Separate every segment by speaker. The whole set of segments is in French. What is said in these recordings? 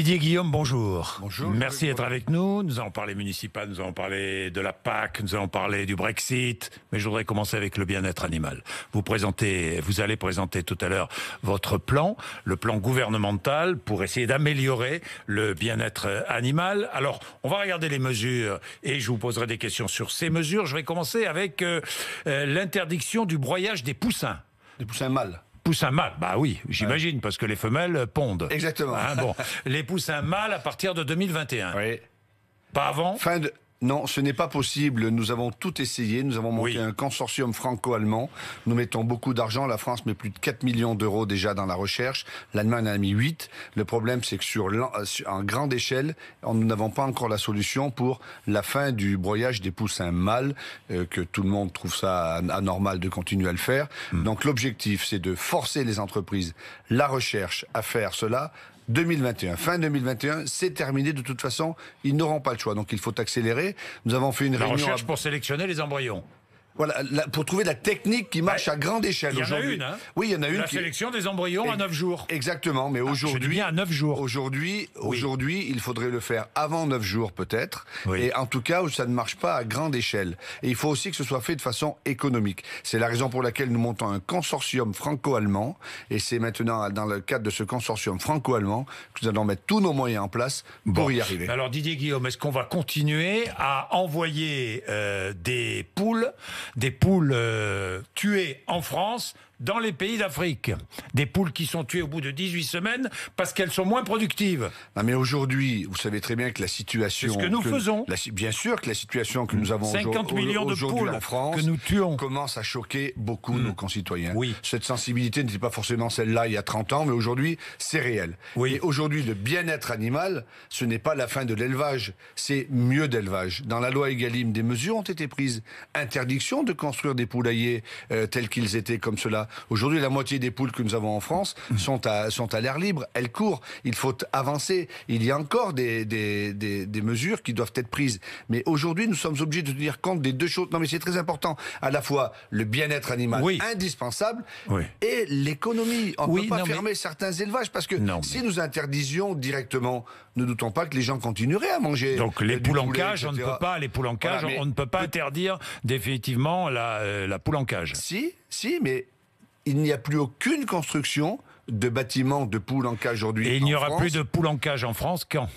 Speaker 1: Didier Guillaume, bonjour.
Speaker 2: Bonjour.
Speaker 1: Merci d'être avec nous. Nous allons parler municipal, nous allons parler de la PAC, nous allons parler du Brexit. Mais je voudrais commencer avec le bien-être animal. Vous allez présenter tout à l'heure votre plan, le plan gouvernemental pour essayer d'améliorer le bien-être animal. Alors, on va regarder les mesures et je vous poserai des questions sur ces mesures. Je vais commencer avec l'interdiction du broyage des poussins.
Speaker 2: Des poussins mâles.
Speaker 1: Poussins mâles, bah oui, j'imagine, parce que les femelles pondent.
Speaker 2: Exactement.
Speaker 1: Bon, les poussins mâles à partir de 2021.
Speaker 2: Oui.
Speaker 1: Pas avant.
Speaker 2: Non, ce n'est pas possible. Nous avons tout essayé. Nous avons monté un consortium franco-allemand. Nous mettons beaucoup d'argent. La France met plus de 4 millions d'euros déjà dans la recherche. L'Allemagne en a mis 8. Le problème, c'est que en grande échelle, nous n'avons pas encore la solution pour la fin du broyage des poussins mâles, que tout le monde trouve ça anormal de continuer à le faire. Donc l'objectif, c'est de forcer les entreprises, la recherche à faire cela. 2021. Fin 2021, c'est terminé. De toute façon, ils n'auront pas le choix. Donc il faut accélérer. Nous avons fait une réunion...
Speaker 1: La recherche pour sélectionner les embryons.
Speaker 2: Voilà, pour trouver la technique qui marche à grande échelle.
Speaker 1: Il y en a une, hein.
Speaker 2: Oui, il y en a une.
Speaker 1: La sélection des embryons à 9 jours.
Speaker 2: Exactement, mais aujourd'hui...
Speaker 1: je dis bien à 9 jours.
Speaker 2: Aujourd'hui, il faudrait le faire avant 9 jours peut-être.
Speaker 1: Oui.
Speaker 2: Et en tout cas, ça ne marche pas à grande échelle. Et il faut aussi que ce soit fait de façon économique. C'est la raison pour laquelle nous montons un consortium franco-allemand. Et c'est maintenant dans le cadre de ce consortium franco-allemand que nous allons mettre tous nos moyens en place pour y arriver.
Speaker 1: Alors Didier Guillaume, est-ce qu'on va continuer à envoyer des poules tuées en France dans les pays d'Afrique? Des poules qui sont tuées au bout de 18 semaines parce qu'elles sont moins productives.
Speaker 2: Non mais aujourd'hui, vous savez très bien que la situation...
Speaker 1: C'est ce que nous faisons.
Speaker 2: Bien sûr que la situation que nous avons
Speaker 1: 50 millions de poules
Speaker 2: en France
Speaker 1: que nous tuons
Speaker 2: commence à choquer beaucoup nos concitoyens.
Speaker 1: Oui.
Speaker 2: Cette sensibilité n'était pas forcément celle-là il y a 30 ans, mais aujourd'hui, c'est réel.
Speaker 1: Oui.
Speaker 2: Et aujourd'hui, le bien-être animal, ce n'est pas la fin de l'élevage, c'est mieux d'élevage. Dans la loi Egalim, des mesures ont été prises. Interdiction de construire des poulaillers tels qu'ils étaient comme cela. Aujourd'hui, la moitié des poules que nous avons en France sont à l'air libre. Elles courent. Il faut avancer. Il y a encore des mesures qui doivent être prises. Mais aujourd'hui, nous sommes obligés de tenir compte des deux choses. Non, mais c'est très important. À la fois le bien-être animal indispensable et l'économie. On ne peut pas fermer certains élevages parce que si nous interdisions directement, ne doutons pas que les gens continueraient à manger.
Speaker 1: Donc les poules en cage, on ne peut pas. Les poules en cage, on ne peut pas interdire définitivement la poule en cage.
Speaker 2: Si, mais il n'y a plus aucune construction de bâtiments de poules en cage aujourd'hui.
Speaker 1: Et il n'y aura plus de poules en cage en France quand ?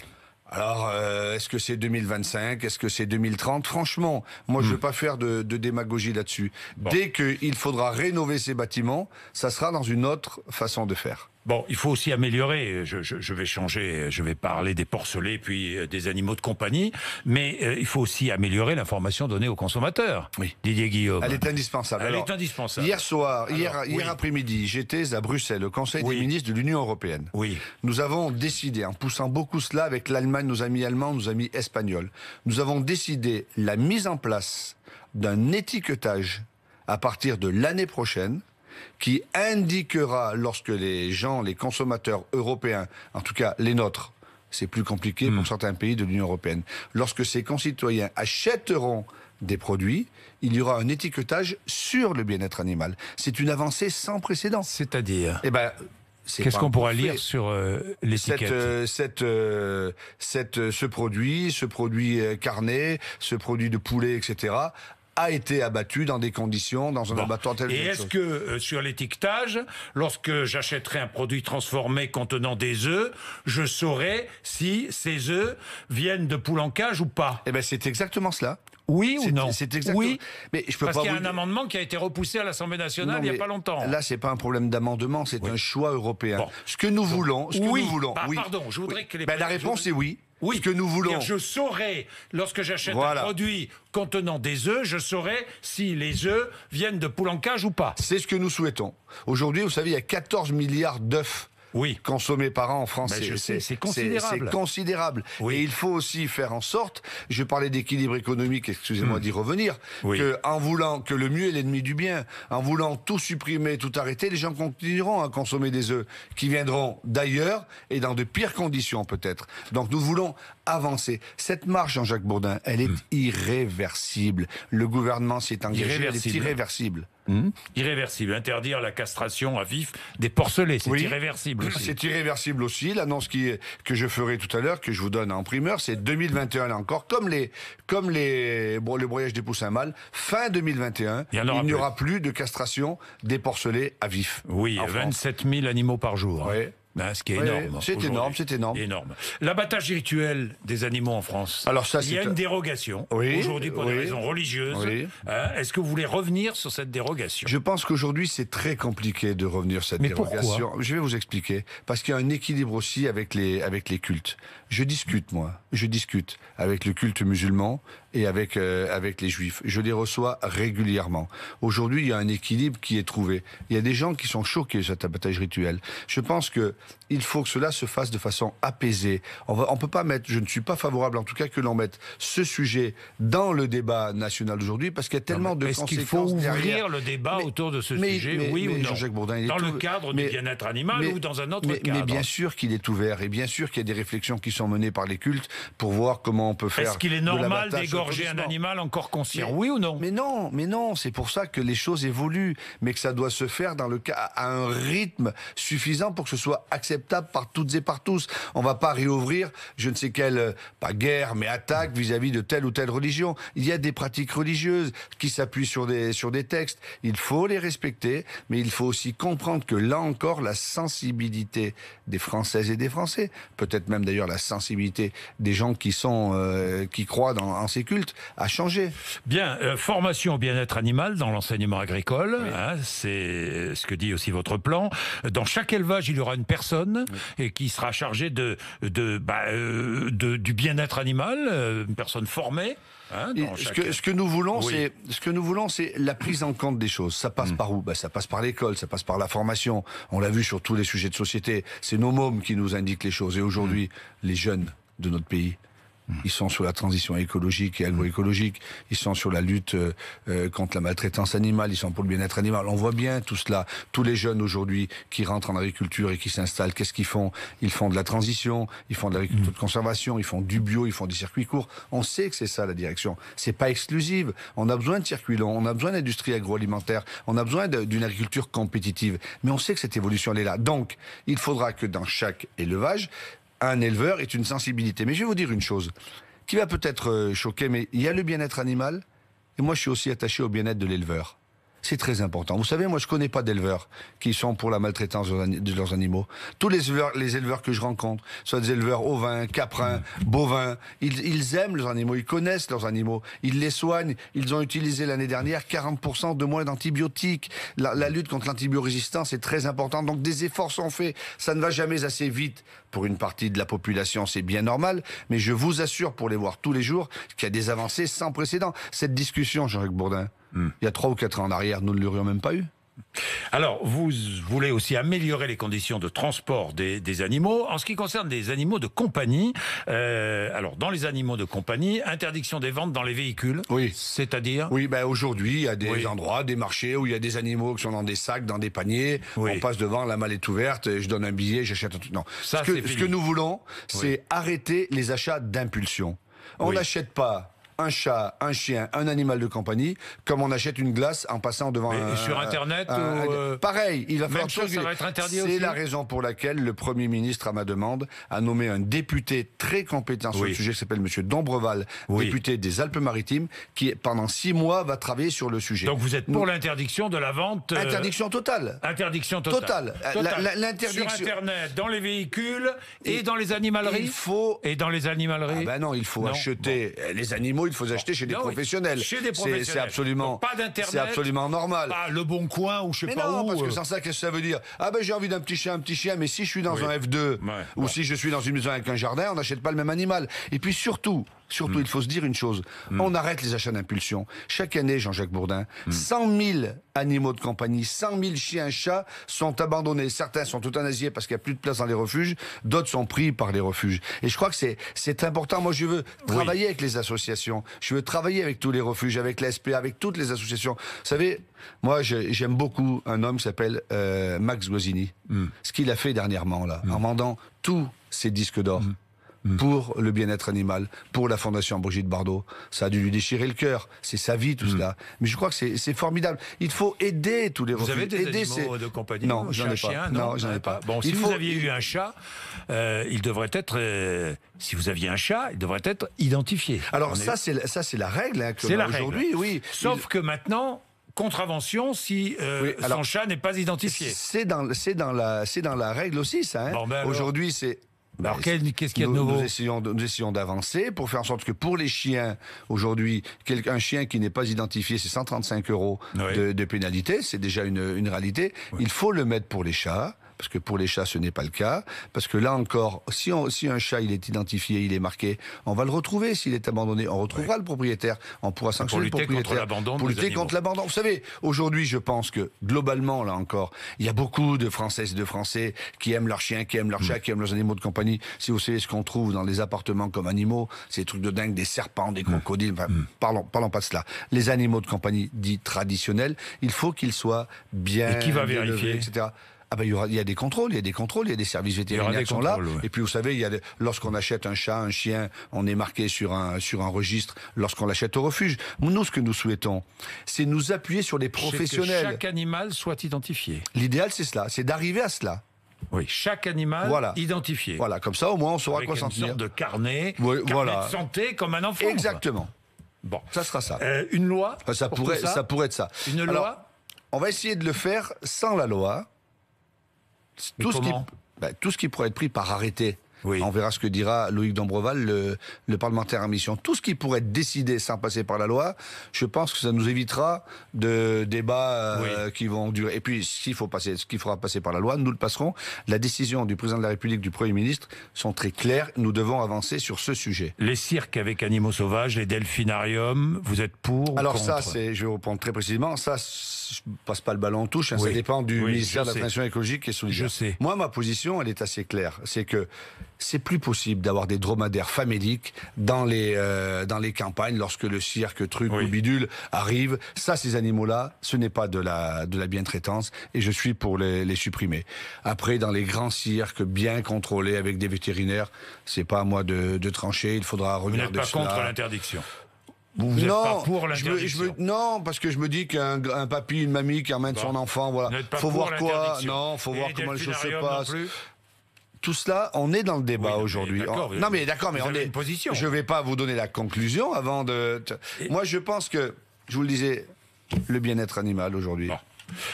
Speaker 2: Alors, est-ce que c'est 2025 ? Est-ce que c'est 2030 ? Franchement, moi, je ne veux pas faire de démagogie là-dessus. Dès qu'il faudra rénover ces bâtiments, ça sera dans une autre façon de faire.
Speaker 1: Bon, il faut aussi améliorer, je vais changer, je vais parler des porcelets puis des animaux de compagnie, mais il faut aussi améliorer l'information donnée aux consommateurs.
Speaker 2: Oui.
Speaker 1: Didier Guillaume.
Speaker 2: Elle est indispensable.
Speaker 1: Elle est indispensable.
Speaker 2: Hier après-midi, j'étais à Bruxelles, au Conseil des ministres de l'Union européenne.
Speaker 1: Oui.
Speaker 2: Nous avons décidé, en poussant beaucoup cela avec l'Allemagne, nos amis allemands, nos amis espagnols, nous avons décidé la mise en place d'un étiquetage à partir de l'année prochaine, qui indiquera lorsque les consommateurs européens, en tout cas les nôtres, c'est plus compliqué pour certains pays de l'Union européenne, lorsque ces concitoyens achèteront des produits, il y aura un étiquetage sur le bien-être animal. C'est une avancée sans précédent.
Speaker 1: C'est-à-dire
Speaker 2: qu'est-ce
Speaker 1: qu'on pourra lire sur l'étiquette ?
Speaker 2: Ce produit carné, ce produit de poulet, etc., a été abattu dans des conditions, dans un abattoir tel que...
Speaker 1: Et est-ce que sur l'étiquetage, lorsque j'achèterai un produit transformé contenant des œufs, je saurai si ces œufs viennent de poules en cage ou pas ?
Speaker 2: Eh bien, c'est exactement cela.
Speaker 1: Oui ou non ?
Speaker 2: C'est exactement...
Speaker 1: Oui,
Speaker 2: mais je peux
Speaker 1: parce
Speaker 2: pas
Speaker 1: qu'il y a un amendement qui a été repoussé à l'Assemblée nationale il n'y a pas longtemps.
Speaker 2: Là, c'est pas un problème d'amendement, c'est un choix européen. Ce que nous voulons...
Speaker 1: Pardon, je voudrais que les...
Speaker 2: la réponse est oui.
Speaker 1: Oui,
Speaker 2: ce que nous voulons.
Speaker 1: Je saurai, lorsque j'achète un produit contenant des œufs, je saurai si les œufs viennent de poules en cage ou pas.
Speaker 2: C'est ce que nous souhaitons. Aujourd'hui, vous savez, il y a 14 milliards d'œufs consommés par an en France.
Speaker 1: C'est considérable.
Speaker 2: C'est considérable.
Speaker 1: Oui.
Speaker 2: Et il faut aussi faire en sorte, je parlais d'équilibre économique, excusez-moi d'y revenir, en voulant que le mieux est l'ennemi du bien, en voulant tout supprimer, tout arrêter, les gens continueront à consommer des œufs qui viendront d'ailleurs et dans de pires conditions peut-être. Donc nous voulons avancer. Cette marche, Jean-Jacques Bourdin, elle est irréversible. Le gouvernement s'y est engagé, elle est irréversible.
Speaker 1: Irréversible. Interdire la castration à vif des porcelets, c'est irréversible aussi.
Speaker 2: C'est irréversible aussi. L'annonce que je ferai tout à l'heure, que je vous donne en primeur, c'est 2021 là encore, comme le broyage des poussins mâles, fin 2021, il n'y aura plus de castration des porcelets à vif.
Speaker 1: Oui, 27 000 animaux par jour.
Speaker 2: Oui.
Speaker 1: Ce qui est énorme.
Speaker 2: C'est énorme.
Speaker 1: L'abattage rituel des animaux en France.
Speaker 2: Alors ça,
Speaker 1: il y a une dérogation aujourd'hui pour des raisons religieuses. Est-ce que vous voulez revenir sur cette dérogation?
Speaker 2: Je pense qu'aujourd'hui, c'est très compliqué de revenir sur cette dérogation.
Speaker 1: Pourquoi?
Speaker 2: Je vais vous expliquer. Parce qu'il y a un équilibre aussi avec les cultes. Je discute avec le culte musulman et avec les juifs. Je les reçois régulièrement. Aujourd'hui, il y a un équilibre qui est trouvé. Il y a des gens qui sont choqués de cet abattage rituel. Je pense que il faut que cela se fasse de façon apaisée. On peut pas mettre, je ne suis pas favorable en tout cas que l'on mette ce sujet dans le débat national aujourd'hui parce qu'il y a tellement de conséquences.
Speaker 1: Est-ce qu'il faut ouvrir le débat autour de ce sujet, oui ou non?
Speaker 2: Jean-Jacques Bourdin,
Speaker 1: dans le cadre du bien-être animal ou dans un autre cadre?
Speaker 2: Mais bien sûr qu'il est ouvert et bien sûr qu'il y a des réflexions qui sont menées par les cultes pour voir comment on peut faire.
Speaker 1: Est-ce qu'il est normal d'égorger un animal encore conscient, oui ou non?
Speaker 2: Mais non, c'est pour ça que les choses évoluent, mais que ça doit se faire à un rythme suffisant pour que ce soit acceptable par toutes et par tous. On va pas réouvrir je ne sais quelle, pas guerre, mais attaque vis-à-vis de telle ou telle religion. Il y a des pratiques religieuses qui s'appuient sur des textes. Il faut les respecter, mais il faut aussi comprendre que là encore, la sensibilité des Françaises et des Français, peut-être même d'ailleurs la sensibilité des gens qui croient en ces cultes, a changé.
Speaker 1: Bien, formation au bien-être animal dans l'enseignement agricole, c'est ce que dit aussi votre plan. Dans chaque élevage, il y aura une personne et qui sera chargée du bien-être animal, une personne formée.
Speaker 2: Ce que nous voulons, c'est la prise en compte des choses. Ça passe par où? Ça passe par l'école, ça passe par la formation. On l'a vu sur tous les sujets de société. C'est nos mômes qui nous indiquent les choses. Et aujourd'hui, les jeunes de notre pays, ils sont sur la transition écologique et agroécologique, ils sont sur la lutte contre la maltraitance animale, ils sont pour le bien-être animal. On voit bien tout cela. Tous les jeunes aujourd'hui qui rentrent en agriculture et qui s'installent, qu'est-ce qu'ils font? Ils font de la transition, ils font de l'agriculture de conservation, ils font du bio, ils font des circuits courts. On sait que c'est ça la direction. C'est pas exclusive. On a besoin de circuits longs, on a besoin d'industrie agroalimentaire, on a besoin d'une agriculture compétitive. Mais on sait que cette évolution elle est là. Donc, il faudra que dans chaque élevage, un éleveur ait une sensibilité. Mais je vais vous dire une chose qui va peut-être choquer, mais il y a le bien-être animal, et moi je suis aussi attaché au bien-être de l'éleveur. C'est très important. Vous savez, moi je connais pas d'éleveurs qui sont pour la maltraitance de leurs animaux. Tous les éleveurs que je rencontre, soit des éleveurs ovins, caprins, bovins, ils aiment leurs animaux, ils connaissent leurs animaux, ils les soignent. Ils ont utilisé l'année dernière 40% de moins d'antibiotiques. La lutte contre l'antibiorésistance est très importante, donc des efforts sont faits. Ça ne va jamais assez vite pour une partie de la population, c'est bien normal, mais je vous assure, pour les voir tous les jours, qu'il y a des avancées sans précédent. Cette discussion, Jean-Jacques Bourdin, il y a 3 ou 4 ans en arrière, nous ne l'aurions même pas eu.
Speaker 1: Alors, vous voulez aussi améliorer les conditions de transport des animaux. En ce qui concerne les animaux de compagnie, alors dans les animaux de compagnie, interdiction des ventes dans les véhicules.
Speaker 2: Oui.
Speaker 1: C'est-à-dire?
Speaker 2: Oui, aujourd'hui, il y a des endroits, des marchés où il y a des animaux qui sont dans des sacs, dans des paniers. On passe devant, la malle est ouverte, je donne un billet, j'achète un truc. Non. Ce que nous voulons, c'est arrêter les achats d'impulsion. On n'achète pas un chat, un chien, un animal de compagnie, comme on achète une glace en passant devant
Speaker 1: et sur Internet
Speaker 2: pareil, il va falloir
Speaker 1: ça va être interdit aussi.
Speaker 2: C'est la raison pour laquelle le Premier ministre, à ma demande, a nommé un député très compétent sur le sujet qui s'appelle Monsieur Dombreval, député des Alpes-Maritimes, qui pendant 6 mois va travailler sur le sujet.
Speaker 1: Donc vous êtes pour l'interdiction de la vente
Speaker 2: Interdiction totale.
Speaker 1: Interdiction totale.
Speaker 2: L'interdiction
Speaker 1: sur Internet, dans les véhicules et dans les animaleries. Et dans les animaleries.
Speaker 2: Non, il faut acheter les animaux. Il faut acheter chez des professionnels.
Speaker 1: Chez des professionnels.
Speaker 2: C'est absolument,
Speaker 1: pas d'Internet.
Speaker 2: C'est absolument normal.
Speaker 1: Pas Le Bon Coin ou je sais pas où.
Speaker 2: Parce que sans ça, qu'est-ce que ça veut dire? J'ai envie d'un petit chien, mais si je suis dans un F2 ou si je suis dans une maison avec un jardin, on n'achète pas le même animal. Et puis surtout, il faut se dire une chose. On arrête les achats d'impulsion. Chaque année, Jean-Jacques Bourdin, 100 000 animaux de compagnie, 100 000 chiens, chats sont abandonnés. Certains sont euthanasiés parce qu'il n'y a plus de place dans les refuges. D'autres sont pris par les refuges. Et je crois que c'est important. Moi, je veux travailler avec les associations. Je veux travailler avec tous les refuges, avec l'ASP, avec toutes les associations. Vous savez, moi, j'aime beaucoup un homme qui s'appelle Max Guazzini. Ce qu'il a fait dernièrement, là, en vendant tous ses disques d'or pour le bien-être animal, pour la Fondation Brigitte Bardot. Ça a dû lui déchirer le cœur. C'est sa vie, tout cela. Mais je crois que c'est formidable. Il faut aider tous les
Speaker 1: Vous
Speaker 2: refuges.
Speaker 1: avez des animaux de compagnie?
Speaker 2: Non, j'en ai pas.
Speaker 1: Chien,
Speaker 2: non, j'en ai pas.
Speaker 1: Bon, si vous aviez eu un chat, il devrait être... si vous aviez un chat, il devrait être identifié.
Speaker 2: Alors ça, c'est la règle hein,
Speaker 1: c'est la
Speaker 2: aujourd'hui,
Speaker 1: règle.
Speaker 2: oui.
Speaker 1: Sauf que maintenant... Contravention si son chat n'est pas identifié.
Speaker 2: C'est dans la règle aussi, ça. Hein.
Speaker 1: Ben
Speaker 2: aujourd'hui, c'est...
Speaker 1: Alors, qu'est-ce qu'il y a de nouveau?
Speaker 2: Nous essayons d'avancer pour faire en sorte que pour les chiens, aujourd'hui, un chien qui n'est pas identifié, c'est 135 € de pénalité. C'est déjà une réalité. Oui. Il faut le mettre pour les chats. Parce que pour les chats, ce n'est pas le cas. Parce que là encore, si un chat il est identifié, il est marqué, on va le retrouver s'il est abandonné. On retrouvera le propriétaire. On pourra sanctionner le propriétaire. Pour lutter contre l'abandon. Vous savez, aujourd'hui, je pense que globalement, là encore, il y a beaucoup de Françaises et de Français qui aiment leurs chiens, qui aiment leurs chats, qui aiment leurs animaux de compagnie. Si vous savez ce qu'on trouve dans les appartements comme animaux, c'est des trucs de dingue, des serpents, des crocodiles. Enfin, parlons pas de cela. Les animaux de compagnie dits traditionnels, il faut qu'ils soient bien...
Speaker 1: Et qui va vérifier,
Speaker 2: etc. Ah ben, il y a des contrôles, il y a des services vétérinaires qui sont là.
Speaker 1: Oui.
Speaker 2: Et puis vous savez, lorsqu'on achète un chat, un chien, on est marqué sur un registre lorsqu'on l'achète au refuge. Nous, ce que nous souhaitons, c'est nous appuyer sur les professionnels.
Speaker 1: Que chaque animal soit identifié.
Speaker 2: L'idéal, c'est cela, c'est d'arriver à cela.
Speaker 1: Oui, chaque animal identifié.
Speaker 2: Voilà, comme ça, au moins, on saura à quoi s'en tenir.
Speaker 1: Une sorte de carnet, de santé, comme un enfant.
Speaker 2: Exactement.
Speaker 1: Bon,
Speaker 2: ça sera ça.
Speaker 1: Une loi
Speaker 2: ça pourrait être ça.
Speaker 1: Une loi.
Speaker 2: On va essayer de le faire sans la loi. Tout ce qui pourrait être pris par arrêté. Oui. On verra ce que dira Loïc Dombreval, le parlementaire en mission. Tout ce qui pourrait être décidé sans passer par la loi, je pense que ça nous évitera de débats qui vont durer. Et puis, ce qu'il faudra passer par la loi, nous le passerons. La décision du président de la République, du Premier ministre, sont très claires. Nous devons avancer sur ce sujet.
Speaker 1: Les cirques avec animaux sauvages, les delphinariums, vous êtes pour
Speaker 2: Alors
Speaker 1: ou contre?
Speaker 2: je vais vous répondre très précisément. Ça, je passe pas le ballon en touche. Hein, ça dépend du ministère de la Transition écologique et solidaire.
Speaker 1: Je sais.
Speaker 2: Moi, ma position, elle est assez claire. C'est que c'est plus possible d'avoir des dromadaires faméliques dans les campagnes lorsque le cirque, ou bidule arrive. Ça, ces animaux-là, ce n'est pas de la bientraitance et je suis pour les supprimer. Après, dans les grands cirques bien contrôlés avec des vétérinaires, c'est pas à moi de trancher. Il faudra regarder cela.
Speaker 1: Vous n'êtes pas contre l'interdiction?
Speaker 2: Vous n'êtes
Speaker 1: pas pour l'interdiction?
Speaker 2: Non, parce que je me dis qu'un papy, une mamie qui emmène son enfant, voilà.
Speaker 1: Faut voir
Speaker 2: quoi? Non, faut voir comment les choses se passent. Tout cela, on est dans le débat aujourd'hui. Non mais d'accord, mais on est. Je vais pas vous donner la conclusion avant de. Moi, je pense que, je vous le disais, le bien-être animal aujourd'hui.
Speaker 1: Bon.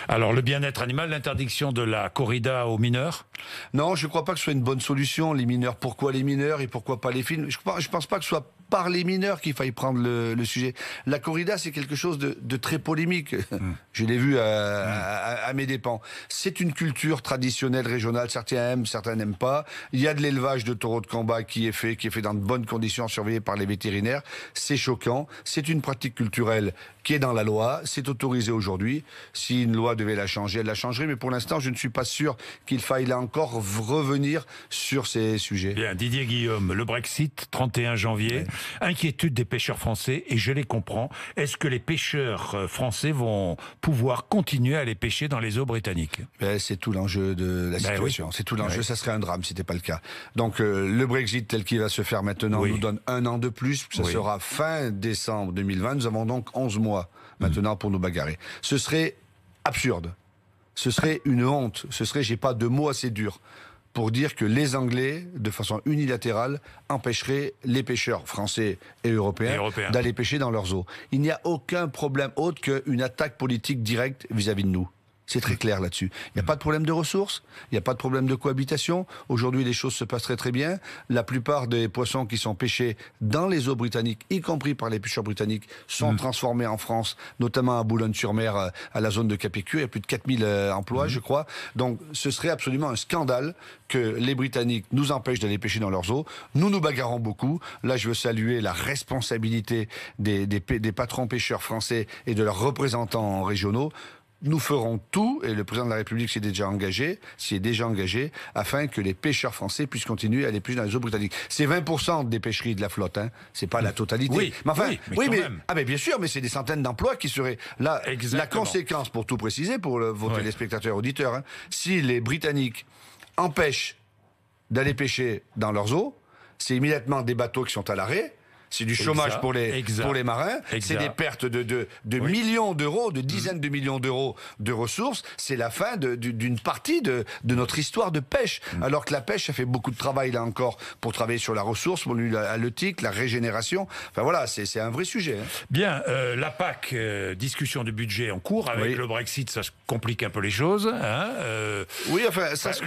Speaker 1: Alors, le bien-être animal, l'interdiction de la corrida aux mineurs?
Speaker 2: Non, je ne crois pas que ce soit une bonne solution. Les mineurs, pourquoi les mineurs et pourquoi pas les films? Je pense pas que ce soit par les mineurs qu'il faille prendre le sujet. La corrida, c'est quelque chose de très polémique. Je l'ai vu à mes dépens. C'est une culture traditionnelle, régionale. Certains aiment, certains n'aiment pas. Il y a de l'élevage de taureaux de combat qui est fait dans de bonnes conditions, surveillé par les vétérinaires. C'est choquant. C'est une pratique culturelle qui est dans la loi. C'est autorisé aujourd'hui. Si une loi devait la changer, elle la changerait. Mais pour l'instant, je ne suis pas sûr qu'il faille là encore revenir sur ces sujets.
Speaker 1: Bien, Didier Guillaume, le Brexit, 31 janvier. Inquiétude des pêcheurs français, et je les comprends. Est-ce que les pêcheurs français vont pouvoir continuer à aller pêcher dans les eaux britanniques?
Speaker 2: C'est tout l'enjeu de la situation. Oui. C'est tout l'enjeu. Ça serait un drame si c'était pas le cas. Donc le Brexit tel qu'il va se faire maintenant nous donne un an de plus. Ça sera fin décembre 2020. Nous avons donc 11 mois maintenant pour nous bagarrer. Ce serait absurde. Ce serait une honte. J'ai pas de mots assez durs pour dire que les Anglais, de façon unilatérale, empêcheraient les pêcheurs français et européens d'aller pêcher dans leurs eaux. Il n'y a aucun problème autre qu'une attaque politique directe vis-à-vis de nous. C'est très clair là-dessus. Il n'y a pas de problème de ressources, il n'y a pas de problème de cohabitation. Aujourd'hui, les choses se passent très très bien. La plupart des poissons qui sont pêchés dans les eaux britanniques, y compris par les pêcheurs britanniques, sont transformés en France, notamment à Boulogne-sur-Mer, à la zone de Capécure. Il y a plus de 4000 emplois, je crois. Donc, ce serait absolument un scandale que les Britanniques nous empêchent d'aller pêcher dans leurs eaux. Nous nous bagarrons beaucoup. Là, je veux saluer la responsabilité des patrons pêcheurs français et de leurs représentants régionaux. Nous ferons tout, et le président de la République s'y est déjà engagé, afin que les pêcheurs français puissent continuer à aller pêcher dans les eaux britanniques. C'est 20% des pêcheries de la flotte, hein. C'est pas la totalité.
Speaker 1: Oui,
Speaker 2: mais enfin,
Speaker 1: mais
Speaker 2: bien sûr, mais c'est des centaines d'emplois qui seraient là. La conséquence, pour tout préciser, pour vos téléspectateurs et auditeurs, hein, si les Britanniques empêchent d'aller pêcher dans leurs eaux, c'est immédiatement des bateaux qui sont à l'arrêt. C'est du chômage pour les marins. C'est des pertes de millions d'euros, de dizaines de millions d'euros de ressources. C'est la fin d'une partie de notre histoire de pêche. Alors que la pêche, ça fait beaucoup de travail, là encore, pour travailler sur la ressource, pour la halieutique, la régénération. Enfin voilà, c'est un vrai sujet.
Speaker 1: Bien, la PAC, discussion du budget en cours. Avec le Brexit, ça se complique un peu les choses.
Speaker 2: Oui, enfin, ça se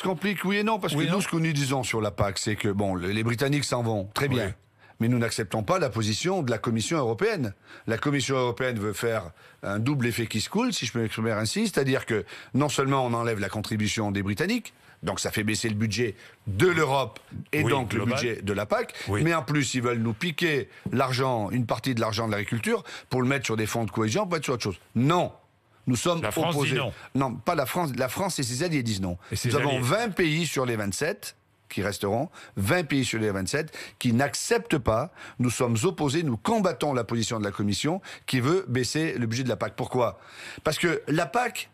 Speaker 2: complique, oui et non. Parce que nous, ce que nous disons sur la PAC, c'est que, bon, les Britanniques s'en vont. Très bien. Mais nous n'acceptons pas la position de la Commission européenne. La Commission européenne veut faire un double effet qui se coule, si je peux m'exprimer ainsi, c'est-à-dire que non seulement on enlève la contribution des Britanniques, donc ça fait baisser le budget de l'Europe et donc le budget de la PAC, mais en plus ils veulent nous piquer l'argent, une partie de l'argent de l'agriculture, pour le mettre sur des fonds de cohésion, pour mettre sur autre chose. Non. Nous sommes
Speaker 1: la France
Speaker 2: opposés.
Speaker 1: Dit non.
Speaker 2: Non, pas la France. La France et ses alliés disent non. Nous avons 20 pays sur les 27 qui resteront, 20 pays sur les 27, qui n'acceptent pas, nous sommes opposés, nous combattons la position de la Commission qui veut baisser le budget de la PAC. Pourquoi ? Parce que la PAC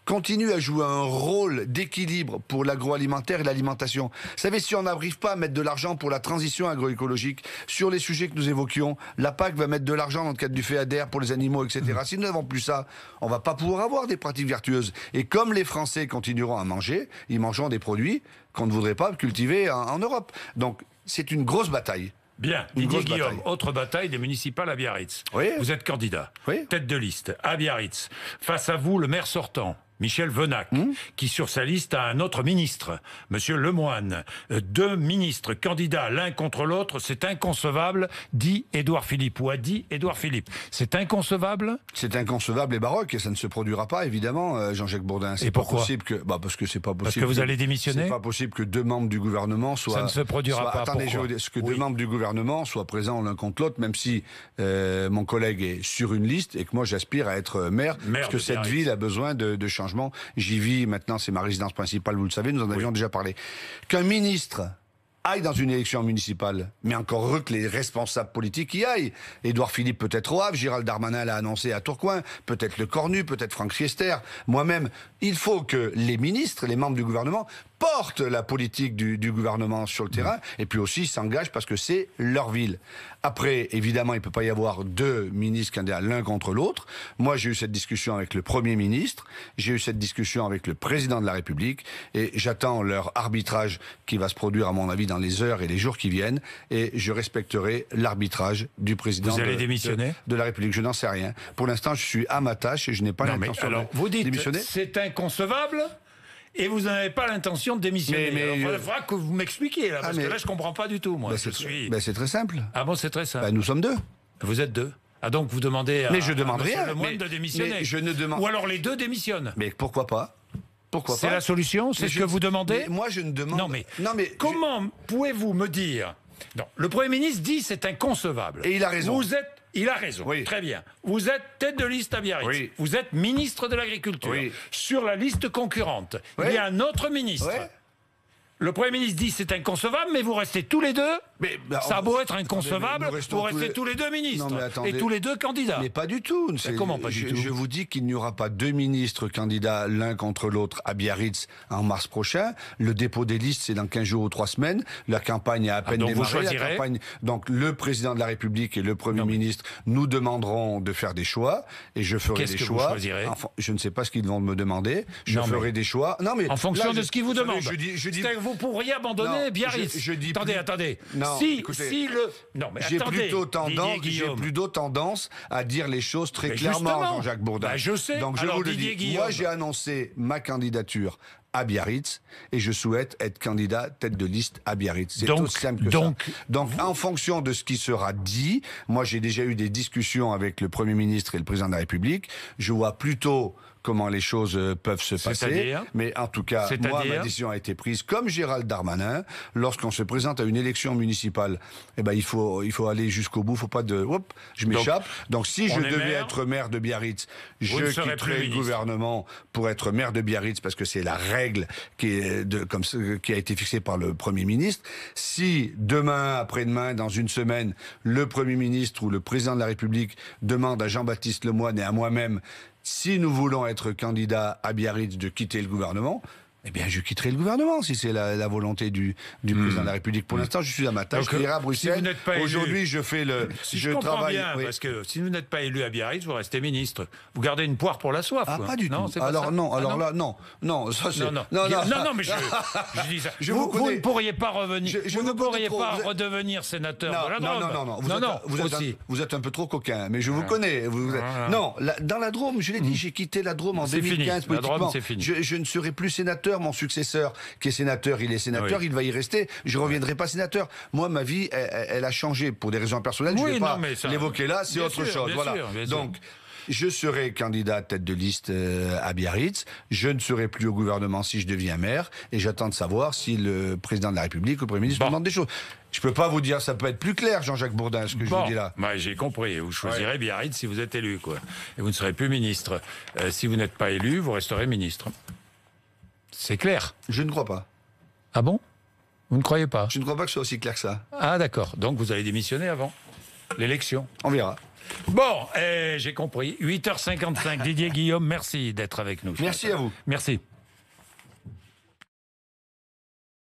Speaker 2: continue à jouer un rôle d'équilibre pour l'agroalimentaire et l'alimentation. Vous savez, si on n'arrive pas à mettre de l'argent pour la transition agroécologique, sur les sujets que nous évoquions, la PAC va mettre de l'argent dans le cadre du FEADER pour les animaux, etc. Si nous n'avons plus ça, on ne va pas pouvoir avoir des pratiques vertueuses. Et comme les Français continueront à manger, ils mangeront des produits qu'on ne voudrait pas cultiver en Europe. Donc, c'est une grosse bataille.
Speaker 1: Bien, Didier Guillaume, autre bataille des municipales à Biarritz.
Speaker 2: Oui.
Speaker 1: Vous êtes candidat, tête de liste, à Biarritz. Face à vous, le maire sortant, Michel Venac, qui sur sa liste a un autre ministre, Monsieur Lemoine. Deux ministres candidats l'un contre l'autre, c'est inconcevable, dit Édouard Philippe, ou a dit Édouard Philippe. C'est inconcevable ? C'est
Speaker 2: inconcevable et baroque, et ça ne se produira pas, évidemment, Jean-Jacques Bourdin.
Speaker 1: Et pourquoi ?
Speaker 2: Parce que c'est pas possible.
Speaker 1: Parce que vous allez démissionner ?
Speaker 2: C'est pas possible que deux membres du gouvernement soient...
Speaker 1: Ça ne se produira pas.
Speaker 2: Attendez, deux membres du gouvernement soient présents l'un contre l'autre, même si mon collègue est sur une liste, et que moi j'aspire à être maire parce que cette ville a besoin de changement. J'y vis maintenant, c'est ma résidence principale, vous le savez, nous en avions déjà parlé. Qu'un ministre aille dans une élection municipale, mais encore heureux que les responsables politiques y aillent. Édouard Philippe peut-être au Havre, Gérald Darmanin l'a annoncé à Tourcoing, peut-être Le Cornu, peut-être Franck Riester, moi-même. Il faut que les ministres, les membres du gouvernement, portent la politique du gouvernement sur le terrain, et puis aussi s'engagent parce que c'est leur ville. Après, évidemment, il ne peut pas y avoir deux ministres candidats l'un contre l'autre. Moi, j'ai eu cette discussion avec le Premier ministre, j'ai eu cette discussion avec le Président de la République, et j'attends leur arbitrage qui va se produire, à mon avis, dans les heures et les jours qui viennent, et je respecterai l'arbitrage du Président de la République. Je n'en sais rien. Pour l'instant, je suis à ma tâche et je n'ai pas l'intention de démissionner.
Speaker 1: C'est inconcevable. Et vous n'avez pas l'intention de démissionner. Il faudra que vous m'expliquiez, là, parce que là, je ne comprends pas du tout, moi.
Speaker 2: C'est très simple.
Speaker 1: Ah bon, c'est très simple.
Speaker 2: Nous sommes deux.
Speaker 1: Vous êtes deux. Ah donc, vous demandez à
Speaker 2: je demande rien.
Speaker 1: Lemoine de démissionner.
Speaker 2: Je ne demande...
Speaker 1: Ou alors les deux démissionnent.
Speaker 2: Mais pourquoi pas ?
Speaker 1: C'est la solution ? C'est ce que vous demandez ?
Speaker 2: Moi, je ne demande...
Speaker 1: Non, mais comment pouvez-vous me dire... Non, le Premier ministre dit c'est inconcevable.
Speaker 2: Et il a raison.
Speaker 1: Il a raison, très bien. Vous êtes tête de liste à Biarritz. Vous êtes ministre de l'Agriculture. Sur la liste concurrente, il y a un autre ministre. Le Premier ministre dit c'est inconcevable, mais vous restez tous les deux. Ça a beau être inconcevable, vous restez tous les deux ministres. Et tous les deux candidats.
Speaker 2: Mais pas du tout.
Speaker 1: Comment pas du tout ?
Speaker 2: Je vous dis qu'il n'y aura pas deux ministres candidats l'un contre l'autre à Biarritz en mars prochain. Le dépôt des listes, c'est dans 15 jours ou 3 semaines. La campagne a à peine démarré. Donc le Président de la République et le Premier ministre nous demanderont de faire des choix. Et je ferai des choix.
Speaker 1: Vous choisirez ?
Speaker 2: Je ne sais pas ce qu'ils vont me demander. Je ferai des choix.
Speaker 1: En fonction de ce qu'ils vous demandent. Vous pourriez abandonner Biarritz. Attendez. J'ai
Speaker 2: plutôt tendance à dire les choses très clairement, Jean-Jacques Bourdin.
Speaker 1: Je sais.
Speaker 2: Donc je vous le dis. Moi, j'ai annoncé ma candidature à Biarritz et je souhaite être candidat tête de liste à Biarritz. C'est aussi simple que ça. Donc, en fonction de ce qui sera dit, moi j'ai déjà eu des discussions avec le Premier ministre et le Président de la République. Je vois plutôt comment les choses peuvent se passer. Mais en tout cas, moi, ma décision a été prise comme Gérald Darmanin. Lorsqu'on se présente à une élection municipale, il faut aller jusqu'au bout. Il ne faut pas de... je m'échappe. Donc si je devais être maire de Biarritz, je quitterais le gouvernement pour être maire de Biarritz parce que c'est la règle qui a été fixée par le Premier ministre. Si demain, après-demain, dans une semaine, le Premier ministre ou le Président de la République demande à Jean-Baptiste Lemoyne et à moi-même, si nous voulons être candidats à Biarritz, de quitter le gouvernement, Eh bien, je quitterai le gouvernement si c'est la volonté du président de la République. Pour l'instant, je suis à ma tâche. Je irai à Bruxelles.
Speaker 1: Si vous n'êtes pas élu,
Speaker 2: aujourd'hui, je fais le.
Speaker 1: Si je comprends
Speaker 2: travaille.
Speaker 1: bien,
Speaker 2: Oui.
Speaker 1: parce que si vous n'êtes pas élu à Biarritz, vous restez ministre. Vous gardez une poire pour la soif.
Speaker 2: Ah,
Speaker 1: quoi.
Speaker 2: pas du
Speaker 1: non,
Speaker 2: tout.
Speaker 1: c'est pas
Speaker 2: Alors
Speaker 1: ça.
Speaker 2: non,
Speaker 1: Ah,
Speaker 2: alors
Speaker 1: non.
Speaker 2: là, non, ça c'est.
Speaker 1: Non, mais je dis ça.
Speaker 2: Je
Speaker 1: vous,
Speaker 2: vous connais.
Speaker 1: vous ne pourriez pas revenir.
Speaker 2: Je
Speaker 1: vous ne
Speaker 2: vous connais
Speaker 1: pourriez
Speaker 2: trop.
Speaker 1: pas
Speaker 2: Vous êtes-
Speaker 1: redevenir sénateur de la Drôme.
Speaker 2: Vous êtes un peu trop coquin, mais je vous connais. Non, dans la Drôme, je l'ai dit, j'ai quitté la Drôme en
Speaker 1: C'est
Speaker 2: 2015
Speaker 1: fini. La Drôme,
Speaker 2: politiquement.
Speaker 1: c'est fini.
Speaker 2: Je ne serai plus sénateur. Mon successeur, qui est sénateur, il est sénateur,
Speaker 1: Oui.
Speaker 2: il va y rester. Je ne reviendrai pas sénateur. Moi, ma vie, elle a changé pour des raisons personnelles. Je
Speaker 1: Oui,
Speaker 2: ne vais pas
Speaker 1: non, mais ça-
Speaker 2: l'évoquer là. C'est
Speaker 1: bien
Speaker 2: autre
Speaker 1: sûr,
Speaker 2: chose.
Speaker 1: bien
Speaker 2: Voilà.
Speaker 1: sûr, bien sûr.
Speaker 2: Donc. Je serai candidat tête de liste à Biarritz. Je ne serai plus au gouvernement si je deviens maire. Et j'attends de savoir si le président de la République ou le Premier ministre me demande des choses. Je peux pas vous dire, ça peut être plus clair, Jean-Jacques Bourdin, ce que je vous dis là.
Speaker 1: Bah, j'ai compris. Vous choisirez Biarritz si vous êtes élu, quoi. Et vous ne serez plus ministre. Si vous n'êtes pas élu, vous resterez ministre. C'est clair.
Speaker 2: Je ne crois pas.
Speaker 1: Ah bon? Vous ne croyez pas?
Speaker 2: Je ne crois pas que ce soit aussi clair que ça.
Speaker 1: Ah d'accord. Donc vous allez démissionner avant l'élection.
Speaker 2: On verra.
Speaker 1: Bon, j'ai compris. 8h55. Didier Guillaume, merci d'être avec nous.
Speaker 2: Merci à vous.
Speaker 1: Merci.